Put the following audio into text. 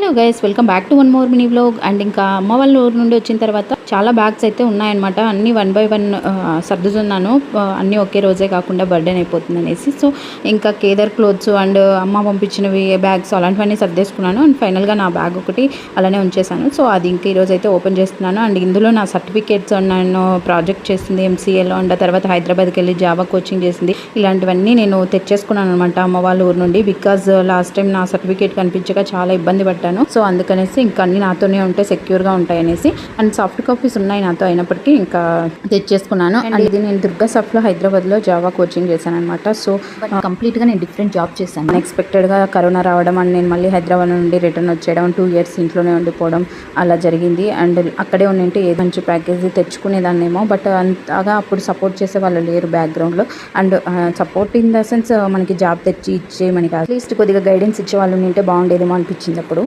Hello guys, welcome back to one more mini vlog. And ఇంకా అమ్మ వాళ్ళ ఊరు నుండి వచ్చిన తర్వాత చాలా బ్యాగ్స్ అయితే ఉన్నాయన్నమాట. అన్నీ 1 బై 1 సర్దుతున్నాను. అన్నీ ఒకే రోజే కాకుండా బర్త్డేని అయిపోతుంది అనేసి. సో ఇంకా కేదర్ క్లోత్స్ అండ్ అమ్మ పంపించినవి బ్యాగ్స్ అలాంటివన్నీ సర్దేసుకున్నాను. అండ్ ఫైనల్గా నా బ్యాగ్ ఒకటి అలానే ఉంచేసాను. సో అది ఇంకా ఈరోజు అయితే ఓపెన్ చేస్తున్నాను. అండ్ ఇందులో నా సర్టిఫికేట్స్ నేను ప్రాజెక్ట్ చేసింది MCAలో, అండ్ తర్వాత హైదరాబాద్కి వెళ్ళి జావా కోచింగ్ చేసింది, ఇలాంటివన్నీ నేను తెచ్చేసుకున్నాను అనమాట అమ్మ వాళ్ళ ఊరు నుండి. బికాజ్ లాస్ట్ టైం నా సర్టిఫికేట్ కనిపించక చాలా ఇబ్బంది పడ్డాను. సో అందుకనేసి ఇంకా అన్ని నాతోనే ఉంటే సెక్యూర్గా ఉంటాయి అనేసి. అండ్ సాఫ్ట్ కాపీస్ ఉన్నాయి నాతో, అయినప్పటికీ ఇంకా తెచ్చేసుకున్నాను. అండ్ ఇది నేను దుర్గా సాఫ్ట్లో హైదరాబాద్లో జావా కోచింగ్ చేశాను అనమాట. సో కంప్లీట్గా నేను డిఫరెంట్ జాబ్ చేశాను. అన్ఎక్స్పెక్టెడ్గా కరోనా రావడం అండ్ నేను మళ్ళీ హైదరాబాద్ నుండి రిటర్న్ వచ్చేయడం, 2 ఇయర్స్ ఇంట్లోనే ఉండిపోవడం అలా జరిగింది. అండ్ అక్కడే ఉండింటే ఏ మంచి ప్యాకేజీ తెచ్చుకునేదాన్నేమో, బట్ అంతగా అప్పుడు సపోర్ట్ చేసే వాళ్ళు లేరు బ్యాక్గ్రౌండ్లో. And support in the sense మనకి జాబ్ తెచ్చి ఇచ్చే, మనకి అట్లీస్ట్ కొద్దిగా గైడెన్స్ ఇచ్చే వాళ్ళు ఉంటే బాగుండేదేమో అనిపించింది అప్పుడు.